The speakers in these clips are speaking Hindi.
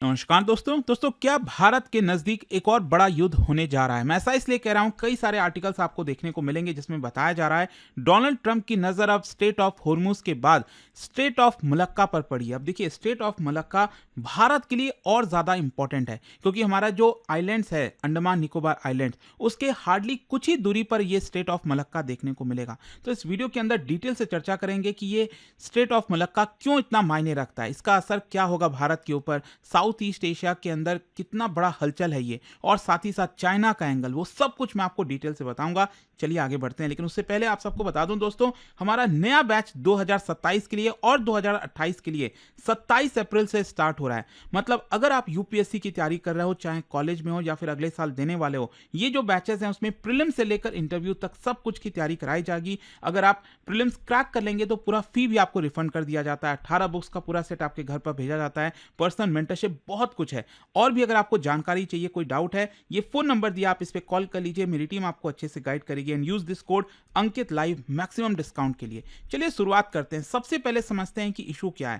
नमस्कार दोस्तों क्या भारत के नजदीक एक और बड़ा युद्ध होने जा रहा है। मैं ऐसा इसलिए कह रहा हूं, कई सारे आर्टिकल्स आपको देखने को मिलेंगे जिसमें बताया जा रहा है डोनाल्ड ट्रंप की नजर अब स्टेट ऑफ होर्मुज के बाद स्टेट ऑफ मलक्का पर पड़ी है। अब देखिए, स्टेट ऑफ मलक्का भारत के लिए और ज्यादा इंपॉर्टेंट है क्योंकि हमारा जो आइलैंड्स है, अंडमान निकोबार आइलैंड्स, उसके हार्डली कुछ ही दूरी पर यह स्टेट ऑफ मलक्का देखने को मिलेगा। तो इस वीडियो के अंदर डिटेल से चर्चा करेंगे कि ये स्टेट ऑफ मलक्का क्यों इतना मायने रखता है, इसका असर क्या होगा भारत के ऊपर, साउथ ईस्ट एशिया के अंदर कितना बड़ा हलचल है ये, और साथ ही साथ चाइना का एंगल, वो सब कुछ मैं आपको डिटेल से बताऊंगा। चलिए आगे बढ़ते हैं, लेकिन उससे पहले आप सबको बता दूं दोस्तों, हमारा नया बैच 2027 के लिए और 2028 के लिए 27 अप्रैल से स्टार्ट हो रहा है। मतलब अगर आप यूपीएससी की तैयारी कर रहे हो, चाहे कॉलेज में हो या फिर अगले साल देने वाले हो, ये जो बैचेस हैं उसमें प्रीलिम से लेकर इंटरव्यू तक सब कुछ की तैयारी कराई जाएगी। अगर आप प्रीलिम्स क्रैक कर लेंगे तो पूरा फी भी आपको रिफंड कर दिया जाता है। 18 बुक्स का पूरा सेट आपके घर पर भेजा जाता है, पर्सनल मेंटरशिप, बहुत कुछ है। और भी अगर आपको जानकारी चाहिए, कोई डाउट है, ये फोन नंबर दिया, आप इस पे कॉल कर लीजिए, मेरी टीम आपको अच्छे से गाइड करेगी। And use this code Ankit live maximum discount के लिए। चलिए शुरुआत करते हैं। सबसे पहले समझते हैं कि इशू क्या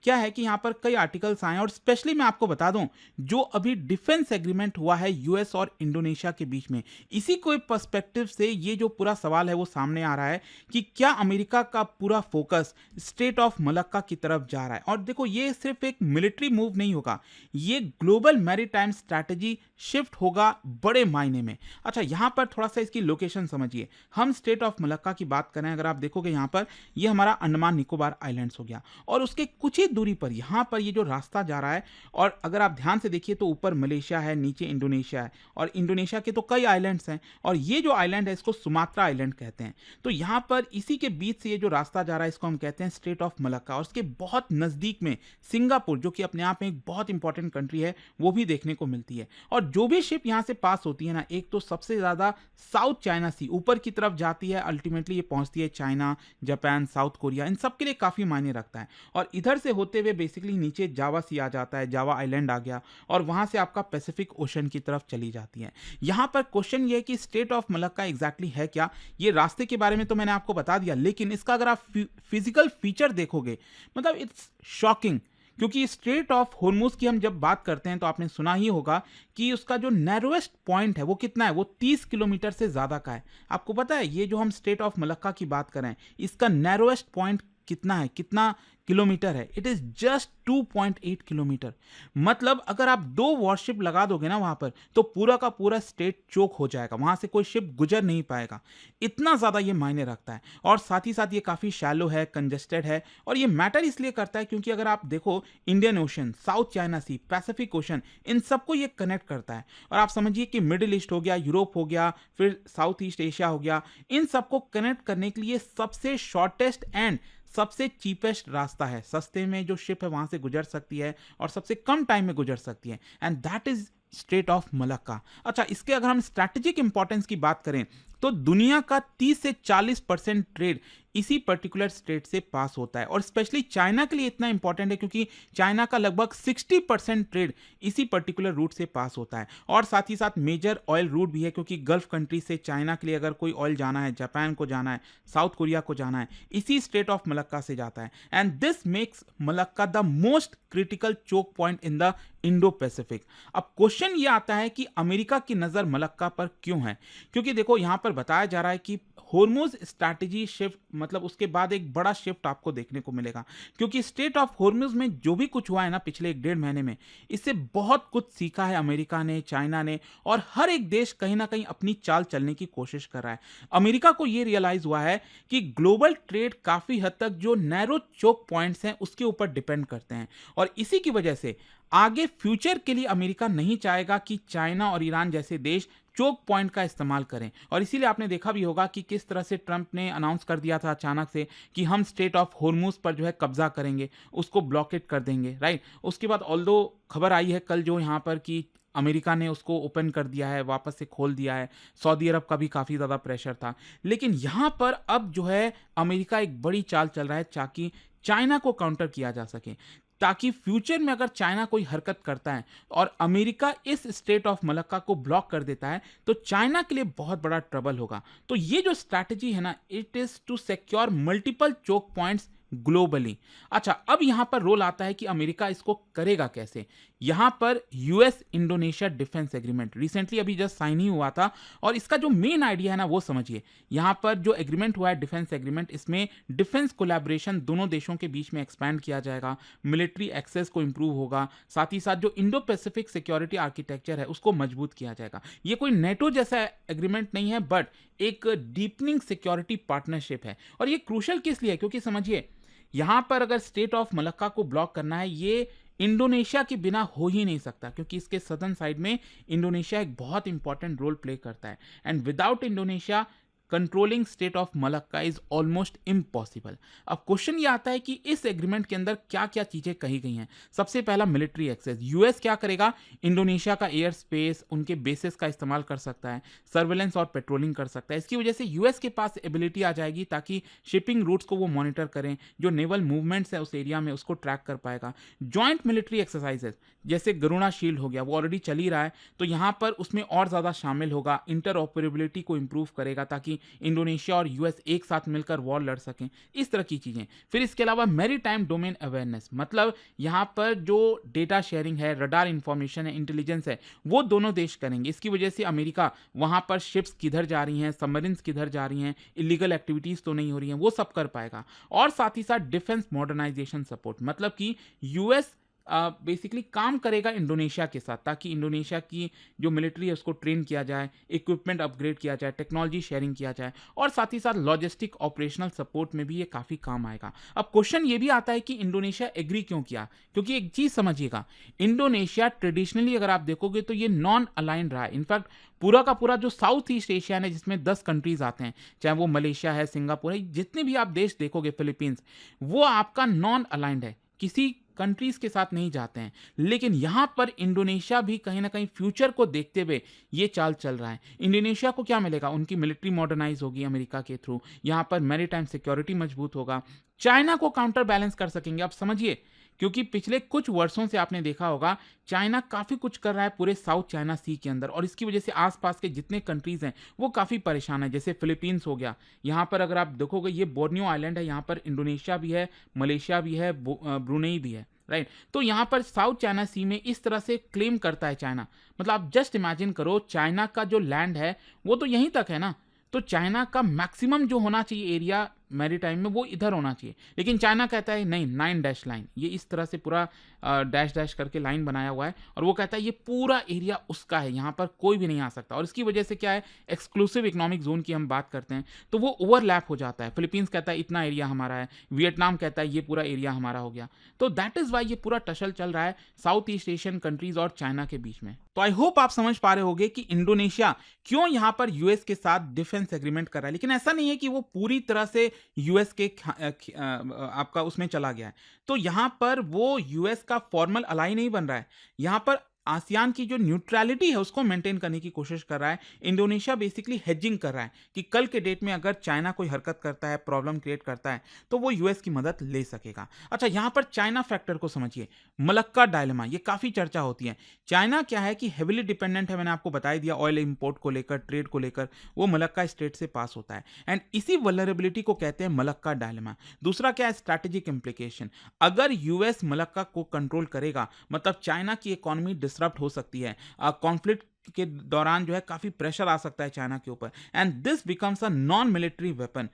है कि यहाँ पर कई आर्टिकल्स आए और स्पेशली मैं आपको बता दूं, जो अभी डिफेंस एग्रीमेंट हुआ है यूएस और इंडोनेशिया के बीच में, इसी को पर्सपेक्टिव से ये जो पूरा सवाल है वो सामने आ रहा है कि क्या अमेरिका का पूरा फोकस स्टेट ऑफ मलक्का की तरफ जा रहा है। और देखो, ये सिर्फ एक मिलिट्री मूव नहीं होगा, ये ग्लोबल मैरीटाइम स्ट्रैटेजी शिफ्ट होगा बड़े मायने में। अच्छा, यहां पर थोड़ा सा इसकी लोकेशन समझिए। हम स्टेट ऑफ मलक्का की बात करें, अगर आप देखोगे यहां पर, ये हमारा अंडमान निकोबार आइलैंड्स हो गया, और उसके कुछ ही दूरी पर यहां पर ये जो रास्ता जा रहा है, और अगर आप ध्यान से देखिए तो ऊपर मलेशिया है, नीचे इंडोनेशिया है, और इंडोनेशिया के तो कई आइलैंड्स हैं, और ये जो आइलैंड है इसको सुमात्रा आइलैंड कहते हैं। तो यहां पर इसी के बीच से ये जो रास्ता जा रहा है इसको हम कहते हैं स्टेट ऑफ मलक्का। और उसके बहुत नजदीक में सिंगापुर, जो कि अपने आप में एक बहुत इंपॉर्टेंट कंट्री है, वो भी देखने को मिलती है। और जो भी शिप यहां से पास होती है ना, एक तो सबसे ज्यादा साउथ चाइना सी ऊपर की तरफ जाती है, अल्टीमेटली ये पहुंचती है चाइना, जापान, साउथ कोरिया, इन सब के लिए काफी मायने रखता है। और इधर से होते हुए बेसिकली नीचे जावा सी आ जाता है, जावा आइलैंड आ गया, और वहां से आपका पैसिफिक ओशन की तरफ चली जाती है। यहां पर क्वेश्चन ये है कि स्टेट ऑफ मलक्का एग्जैक्टली है क्या। ये रास्ते के बारे में तो मैंने आपको बता दिया, लेकिन इसका अगर आप फिजिकल फीचर देखोगे, मतलब इट्स शॉकिंग। क्योंकि स्ट्रेट ऑफ होर्मुज की हम जब बात करते हैं तो आपने सुना ही होगा कि उसका जो नैरोएस्ट पॉइंट है वो कितना है, वो 30 किलोमीटर से ज्यादा का है। आपको पता है, ये जो हम स्टेट ऑफ मलक्का की बात करें, इसका नैरोएस्ट पॉइंट कितना है, कितना किलोमीटर है? It is just 2.8 kilometre. मतलब अगर आप 2 वॉरशिप लगा दोगे ना वहां पर, तो पूरा का पूरा स्टेट चोक हो जाएगा, वहां से कोई शिप गुजर नहीं पाएगा। इतना ज्यादा ये मायने रखता है। और साथ ही साथ ये काफी शैलो है, कंजेस्टेड है, और ये मैटर इसलिए करता है क्योंकि अगर आप देखो, इंडियन ओशन, साउथ चाइना सी, पैसिफिक ओशन, इन सबको ये कनेक्ट करता है। और आप समझिए कि मिडिल ईस्ट हो गया, यूरोप हो गया, फिर साउथ ईस्ट एशिया हो गया, इन सबको कनेक्ट करने के लिए सबसे शॉर्टेस्ट एंड सबसे चीपेस्ट रास्ता है। सस्ते में जो शिप है वहां से गुजर सकती है और सबसे कम टाइम में गुजर सकती है, and that is state of Malacca. अच्छा, इसके अगर हम स्ट्रैटेजिक इंपॉर्टेंस की बात करें तो दुनिया का 30 से 40% ट्रेड इसी पर्टिकुलर स्टेट से पास होता है। और स्पेशली चाइना के लिए इतना इंपॉर्टेंट है क्योंकि चाइना का लगभग 60% ट्रेड इसी पर्टिकुलर रूट से पास होता है। और साथ ही साथ मेजर ऑयल रूट भी है, क्योंकि गल्फ कंट्री से चाइना के लिए अगर कोई ऑयल जाना है, जापान को जाना है, साउथ कोरिया को जाना है, इसी स्टेट ऑफ मलक्का से जाता है। And this makes Malacca the most critical choke point in the Indo Pacific. अब क्वेश्चन ये आता है कि अमेरिका की नजर मलक्का पर क्यों है। क्योंकि देखो, यहां पर बताया जा रहा है कि होर्मुज स्ट्रैटेजी शिफ्ट, मतलब उसके बाद एक बड़ा शिफ्ट आपको देखने को मिलेगा। क्योंकि स्टेट ऑफ होर्मुज में जो भी कुछ हुआ है ना पिछले 1.5 महीने में, इससे बहुत कुछ सीखा है अमेरिका ने, चाइना ने, और हर एक देश कहीं ना कहीं अपनी चाल चलने की कोशिश कर रहा है। अमेरिका को यह रियलाइज हुआ है कि ग्लोबल ट्रेड काफी हद तक जो नैरो चोक पॉइंट्स हैं उसके ऊपर डिपेंड करते हैं, और इसी की वजह से आगे फ्यूचर के लिए अमेरिका नहीं चाहेगा कि चाइना और ईरान जैसे देश चोक पॉइंट का इस्तेमाल करें। और इसीलिए आपने देखा भी होगा कि किस तरह से ट्रंप ने अनाउंस कर दिया था अचानक से कि हम स्टेट ऑफ होर्मुज पर जो है कब्जा करेंगे, उसको ब्लॉकेट कर देंगे, राइट। उसके बाद ऑल्दो खबर आई है कल जो यहाँ पर कि अमेरिका ने उसको ओपन कर दिया है, वापस से खोल दिया है। सऊदी अरब का भी काफ़ी ज़्यादा प्रेशर था, लेकिन यहाँ पर अब जो है अमेरिका एक बड़ी चाल चल रहा है ताकि चाइना को काउंटर किया जा सके, ताकि फ्यूचर में अगर चाइना कोई हरकत करता है और अमेरिका इस स्टेट ऑफ मलक्का को ब्लॉक कर देता है तो चाइना के लिए बहुत बड़ा ट्रबल होगा। तो ये जो स्ट्रैटेजी है ना, it is to secure multiple choke points globally. अच्छा, अब यहां पर रोल आता है कि अमेरिका इसको करेगा कैसे। यहाँ पर US Indonesia defence agreement recently अभी जस्ट साइन ही हुआ था, और इसका जो मेन आइडिया है ना वो समझिए। यहाँ पर जो एग्रीमेंट हुआ है डिफेंस एग्रीमेंट, इसमें डिफेंस कोलैबोरेशन दोनों देशों के बीच में एक्सपैंड किया जाएगा, मिलिट्री एक्सेस को इंप्रूव होगा, साथ ही साथ जो इंडो पैसिफिक सिक्योरिटी आर्किटेक्चर है उसको मजबूत किया जाएगा। ये कोई नेटो जैसा एग्रीमेंट नहीं है, बट एक डीपनिंग सिक्योरिटी पार्टनरशिप है। और ये क्रूशल किस लिए है, क्योंकि समझिए यहां पर अगर स्टेट ऑफ मलक्का को ब्लॉक करना है, ये इंडोनेशिया के बिना हो ही नहीं सकता, क्योंकि इसके सदर्न साइड में इंडोनेशिया एक बहुत इंपॉर्टेंट रोल प्ले करता है, and without Indonesia controlling state of Malacca is almost impossible. अब क्वेश्चन ये आता है कि इस एग्रीमेंट के अंदर क्या क्या चीजें कही गई हैं। सबसे पहला मिलिट्री एक्सेस, यूएस क्या करेगा, इंडोनेशिया का एयर स्पेस, उनके बेसिस का इस्तेमाल कर सकता है, सर्वेलेंस और पेट्रोलिंग कर सकता है। इसकी वजह से यूएस के पास एबिलिटी आ जाएगी ताकि शिपिंग रूट्स को वो मॉनिटर करें, जो नेवल मूवमेंट्स है उस एरिया में उसको ट्रैक कर पाएगा। जॉइंट मिलिट्री एक्सरसाइजेस जैसे गरुणा शील्ड हो गया, वो ऑलरेडी चल ही रहा है, तो यहाँ पर उसमें और ज़्यादा शामिल होगा, इंटर ऑपरेबिलिटी को इंप्रूव करेगा ताकि इंडोनेशिया और यूएस एक साथ मिलकर वॉर लड़ सकें, इस तरह की चीज़ें। फिर इसके अलावा मैरीटाइम डोमेन अवेयरनेस, मतलब यहाँ पर जो डेटा शेयरिंग है, रडार इंफॉर्मेशन है, इंटेलिजेंस है, वो दोनों देश करेंगे। इसकी वजह से अमेरिका वहाँ पर शिप्स किधर जा रही हैं, सबमरीन्स किधर जा रही हैं, इलीगल एक्टिविटीज़ तो नहीं हो रही हैं, वो सब कर पाएगा। और साथ ही साथ डिफेंस मॉडर्नाइजेशन सपोर्ट, मतलब कि यूएस बेसिकली काम करेगा इंडोनेशिया के साथ ताकि इंडोनेशिया की जो मिलिट्री है उसको ट्रेन किया जाए, इक्विपमेंट अपग्रेड किया जाए, टेक्नोलॉजी शेयरिंग किया जाए, और साथ ही साथ लॉजिस्टिक ऑपरेशनल सपोर्ट में भी ये काफ़ी काम आएगा। अब क्वेश्चन ये भी आता है कि इंडोनेशिया एग्री क्यों किया, क्योंकि एक चीज़ समझिएगा, इंडोनेशिया ट्रेडिशनली अगर आप देखोगे तो ये नॉन अलाइंड रहा है। इनफैक्ट पूरा का पूरा जो साउथ ईस्ट एशिया है जिसमें 10 कंट्रीज आते हैं, चाहे वो मलेशिया है, सिंगापुर है, जितने भी आप देश देखोगे, फिलीपींस, वो आपका नॉन अलाइंड है, किसी कंट्रीज के साथ नहीं जाते हैं। लेकिन यहां पर इंडोनेशिया भी कहीं ना कहीं फ्यूचर को देखते हुए ये चाल चल रहा है। इंडोनेशिया को क्या मिलेगा, उनकी मिलिट्री मॉडर्नाइज होगी अमेरिका के थ्रू, यहां पर मैरीटाइम सिक्योरिटी मजबूत होगा, चाइना को काउंटर बैलेंस कर सकेंगे। अब समझिए, क्योंकि पिछले कुछ वर्षों से आपने देखा होगा चाइना काफ़ी कुछ कर रहा है पूरे साउथ चाइना सी के अंदर, और इसकी वजह से आसपास के जितने कंट्रीज़ हैं वो काफ़ी परेशान है। जैसे फिलीपींस हो गया, यहाँ पर अगर आप देखोगे ये बोर्नियो आइलैंड है, यहाँ पर इंडोनेशिया भी है, मलेशिया भी है, ब्रुनेई भी है, राइट। तो यहाँ पर साउथ चाइना सी में इस तरह से क्लेम करता है चाइना। मतलब आप जस्ट इमेजिन करो, चाइना का जो लैंड है वो तो यहीं तक है ना, तो चाइना का मैक्सिमम जो होना चाहिए एरिया मैरीटाइम में वो इधर होना चाहिए, लेकिन चाइना कहता है नहीं, 9 डैश लाइन, ये इस तरह से पूरा डैश डैश करके लाइन बनाया हुआ है, और वो कहता है ये पूरा एरिया उसका है, यहाँ पर कोई भी नहीं आ सकता। और इसकी वजह से क्या है, एक्सक्लूसिव इकोनॉमिक जोन की हम बात करते हैं तो वो ओवरलैप हो जाता है। फिलीपींस कहता है इतना एरिया हमारा है, वियतनाम कहता है ये पूरा एरिया हमारा हो गया। तो दैट इज वाई ये पूरा टसल चल रहा है साउथ ईस्ट एशियन कंट्रीज और चाइना के बीच में। तो आई होप आप समझ पा रहे होगे कि इंडोनेशिया क्यों यहाँ पर यूएस के साथ डिफेंस एग्रीमेंट कर रहा है। लेकिन ऐसा नहीं है कि वो पूरी तरह से यूएस के आपका उसमें चला गया है, तो यहां पर वो यूएस का फॉर्मल अलाई नहीं बन रहा है, यहां पर आसियान की जो न्यूट्रलिटी है उसको मेंटेन करने की कोशिश कर रहा है। इंडोनेशिया बेसिकली हेजिंग कर रहा है कि कल के डेट में अगर चाइना कोई हरकत करता है, प्रॉब्लम क्रिएट करता है, तो वो यूएस की मदद ले सकेगा। अच्छा, यहां पर चाइना फैक्टर को समझिए, मलक्का डायलेमा, ये काफी चर्चा होती है। चाइना क्या है कि हेविली डिपेंडेंट है, मैंने आपको बता दिया, ऑयल इंपोर्ट को लेकर, ट्रेड को लेकर, वो मलक्का स्टेट से पास होता है, एंड इसी वल्नरेबिलिटी को कहते हैं मलक्का डायलेमा। दूसरा क्या है, स्ट्रैटेजिक इंप्लीकेशन। अगर यूएस मलक्का को कंट्रोल करेगा, मतलब चाइना की इकोनॉमी डिसरप्ट हो सकती है, कॉन्फ्लिक्ट के दौरान जो है काफी प्रेशर आ सकता है चाइना के ऊपर, and this becomes a non military weapon.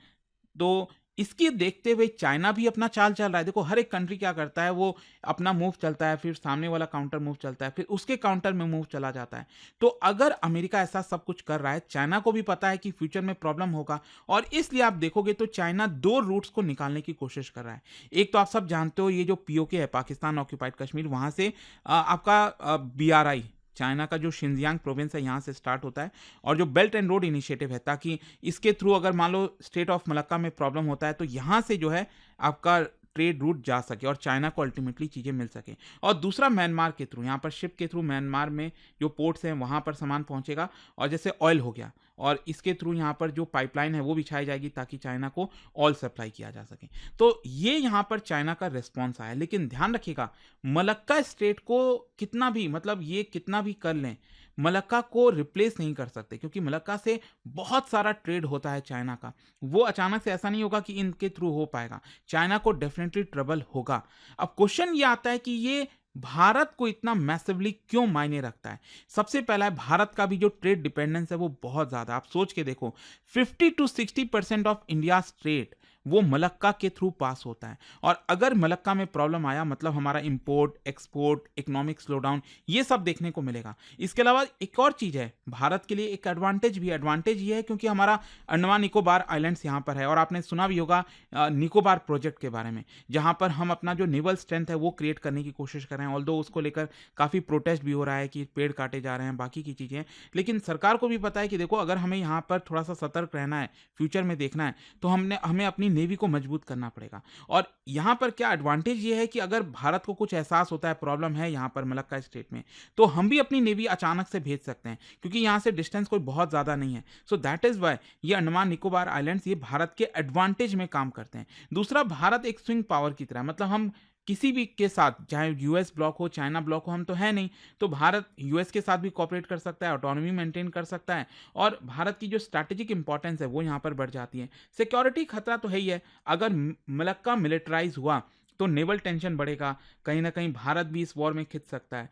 तो इसकी देखते हुए चाइना भी अपना चाल चल रहा है। देखो, हर एक कंट्री क्या करता है, वो अपना मूव चलता है, फिर सामने वाला काउंटर मूव चलता है, फिर उसके काउंटर में मूव चला जाता है। तो अगर अमेरिका ऐसा सब कुछ कर रहा है, चाइना को भी पता है कि फ्यूचर में प्रॉब्लम होगा, और इसलिए आप देखोगे तो चाइना 2 रूट्स को निकालने की कोशिश कर रहा है। एक तो आप सब जानते हो, ये जो पीओके है, पाकिस्तान ऑक्यूपाइड कश्मीर, वहां से आपका बीआरआई, चाइना का जो शिनजियांग प्रोविंस है, यहाँ से स्टार्ट होता है, और जो बेल्ट एंड रोड इनिशिएटिव है, ताकि इसके थ्रू अगर मान लो स्टेट ऑफ मलक्का में प्रॉब्लम होता है तो यहाँ से जो है आपका ट्रेड रूट जा सके और चाइना को अल्टीमेटली चीज़ें मिल सके। और दूसरा म्यांमार के थ्रू, यहाँ पर शिप के थ्रू म्यांमार में जो पोर्ट्स हैं वहाँ पर सामान पहुँचेगा, और जैसे ऑयल हो गया, और इसके थ्रू यहाँ पर जो पाइपलाइन है वो बिछाई जाएगी ताकि चाइना को ऑयल सप्लाई किया जा सके। तो ये यहाँ पर चाइना का रिस्पॉन्स आया। लेकिन ध्यान रखिएगा, मलक्का स्टेट को कितना भी, मतलब ये कितना भी कर लें, मलक्का को रिप्लेस नहीं कर सकते, क्योंकि मलक्का से बहुत सारा ट्रेड होता है चाइना का। वो अचानक से ऐसा नहीं होगा कि इनके थ्रू हो पाएगा, चाइना को डेफिनेटली ट्रबल होगा। अब क्वेश्चन ये आता है कि ये भारत को इतना मैसिवली क्यों मायने रखता है? सबसे पहला है, भारत का भी जो ट्रेड डिपेंडेंस है वो बहुत ज़्यादा। आप सोच के देखो, 50 टू 60% ऑफ इंडियाज़ ट्रेड वो मलक्का के थ्रू पास होता है। और अगर मलक्का में प्रॉब्लम आया मतलब हमारा इंपोर्ट, एक्सपोर्ट, इकोनॉमिक स्लोडाउन, ये सब देखने को मिलेगा। इसके अलावा एक और चीज़ है, भारत के लिए एक एडवांटेज भी है। एडवांटेज ये है क्योंकि हमारा अंडमान निकोबार आइलैंड्स यहाँ पर है, और आपने सुना भी होगा निकोबार प्रोजेक्ट के बारे में, जहाँ पर हम अपना जो नेवल स्ट्रेंथ है वो क्रिएट करने की कोशिश कर रहे हैं। ऑल्दो उसको लेकर काफ़ी प्रोटेस्ट भी हो रहा है कि पेड़ काटे जा रहे हैं, बाकी की चीज़ें। लेकिन सरकार को भी पता है कि देखो, अगर हमें यहाँ पर थोड़ा सा सतर्क रहना है, फ्यूचर में देखना है, तो हमें अपनी नेवी को मजबूत करना पड़ेगा। और यहाँ पर क्या एडवांटेज ये है कि अगर भारत को कुछ एहसास होता है, प्रॉब्लम है यहाँ पर मलक्का स्टेट में, तो हम भी अपनी नेवी अचानक से भेज सकते हैं, क्योंकि यहाँ से डिस्टेंस कोई बहुत ज़्यादा नहीं है। सो दैट इज़ वाई ये अंडमान निकोबार आइलैंड्स ये भारत के एडवांटेज में काम करते हैं। दूसरा, भारत एक स्विंग पावर की तरह, मतलब हम किसी भी के साथ, चाहे यूएस ब्लॉक हो, चाइना ब्लॉक हो, हम तो है नहीं, तो भारत यूएस के साथ भी कॉपरेट कर सकता है, ऑटोनॉमी मेंटेन कर सकता है, और भारत की जो स्ट्रैटेजिक इंपॉर्टेंस है वो यहाँ पर बढ़ जाती है। सिक्योरिटी खतरा तो है ही है, अगर मलक्का मिलिटराइज हुआ तो नेवल टेंशन बढ़ेगा, कहीं ना कहीं भारत भी इस वॉर में खिंच सकता है,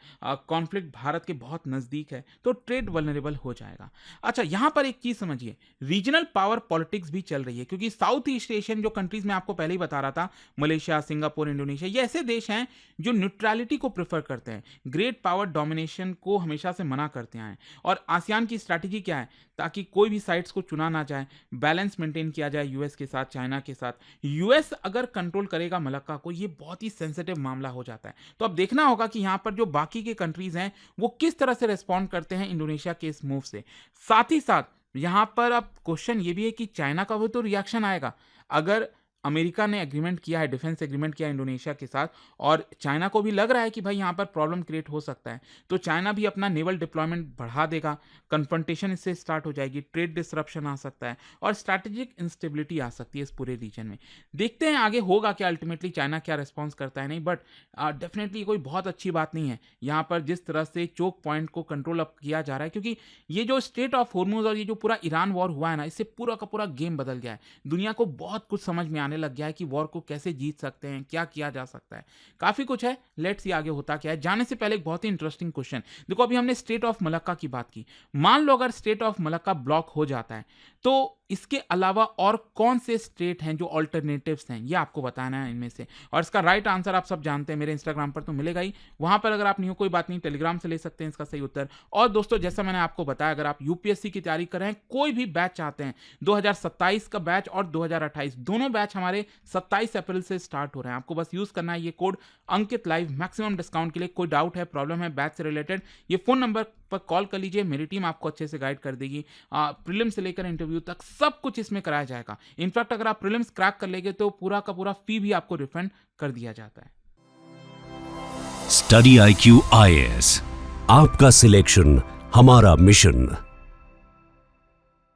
कॉन्फ्लिक्ट भारत के बहुत नज़दीक है, तो ट्रेड वल्नरेबल हो जाएगा। अच्छा, यहाँ पर एक चीज़ समझिए, रीजनल पावर पॉलिटिक्स भी चल रही है, क्योंकि साउथ ईस्ट एशियन जो कंट्रीज में आपको पहले ही बता रहा था, मलेशिया, सिंगापुर, इंडोनेशिया, ये ऐसे देश हैं जो न्यूट्रलिटी को प्रेफर करते हैं, ग्रेट पावर डोमिनेशन को हमेशा से मना करते आए हैं। और आसियान की स्ट्रैटेजी क्या है? ताकि कोई भी साइड्स को चुना ना जाए, बैलेंस मेंटेन किया जाए यूएस के साथ, चाइना के साथ। यूएस अगर कंट्रोल करेगा मलक्का को, ये बहुत ही सेंसिटिव मामला हो जाता है। तो अब देखना होगा कि यहाँ पर जो बाकी के कंट्रीज हैं वो किस तरह से रिस्पॉन्ड करते हैं इंडोनेशिया के इस मूव से। साथ ही साथ यहाँ पर अब क्वेश्चन ये भी है कि चाइना का वो तो रिएक्शन आएगा। अगर अमेरिका ने एग्रीमेंट किया है, डिफेंस एग्रीमेंट किया है इंडोनेशिया के साथ, और चाइना को भी लग रहा है कि भाई यहाँ पर प्रॉब्लम क्रिएट हो सकता है, तो चाइना भी अपना नेवल डिप्लॉयमेंट बढ़ा देगा, कन्फ्रंटेशन इससे स्टार्ट हो जाएगी, ट्रेड डिसरप्शन आ सकता है, और स्ट्रैटेजिक इंस्टेबिलिटी आ सकती है इस पूरे रीजन में। देखते हैं आगे होगा क्या, अल्टीमेटली चाइना क्या रिस्पॉन्स करता है, नहीं, बट डेफिनेटली कोई बहुत अच्छी बात नहीं है यहाँ पर जिस तरह से चोक पॉइंट को कंट्रोल अप किया जा रहा है, क्योंकि ये जो स्टेट ऑफ हॉर्मुज और ये जो पूरा ईरान वॉर हुआ है ना, इससे पूरा का पूरा गेम बदल गया है। दुनिया को बहुत कुछ समझ में आने लग गया है कि वॉर को कैसे जीत सकते हैं, क्या किया जा सकता है, काफी कुछ है। लेट्स सी आगे होता क्या है। जाने से पहले एक बहुत ही इंटरेस्टिंग क्वेश्चन देखो, अभी हमने स्टेट ऑफ मलक्का की बात की, मान लो अगर स्टेट ऑफ मलक्का ब्लॉक हो जाता है, तो इसके अलावा और कौन से स्टेट हैं जो ऑल्टरनेटिव्स हैं, ये आपको बताना है इनमें से। और इसका राइट आंसर आप सब जानते हैं, मेरे इंस्टाग्राम पर तो मिलेगा ही, वहां पर अगर आप नहीं हो कोई बात नहीं, टेलीग्राम से ले सकते हैं इसका सही उत्तर। और दोस्तों, जैसा मैंने आपको बताया, अगर आप यूपीएससी की तैयारी कर रहे हैं, कोई भी बैच चाहते हैं, 2027 का बैच और 2028 दोनों बैच हमारे 27 अप्रैल से स्टार्ट हो रहे हैं। आपको बस यूज करना है ये कोड अंकित लाइव, मैक्सिमम डिस्काउंट के लिए। कोई डाउट है, प्रॉब्लम है बैच से रिलेटेड, ये फोन नंबर पर कॉल कर लीजिए, मेरी टीम आपको अच्छे से गाइड कर देगी। प्रीलिम से लेकर इंटरव्यू तक सब कुछ इसमें कराया जाएगा। इनफैक्ट अगर आप प्रीलिम्स क्रैक कर लेंगे तो पूरा का पूरा फी भी आपको रिफंड कर दिया जाता है। स्टडी IQ IAS, आपका सिलेक्शन हमारा मिशन।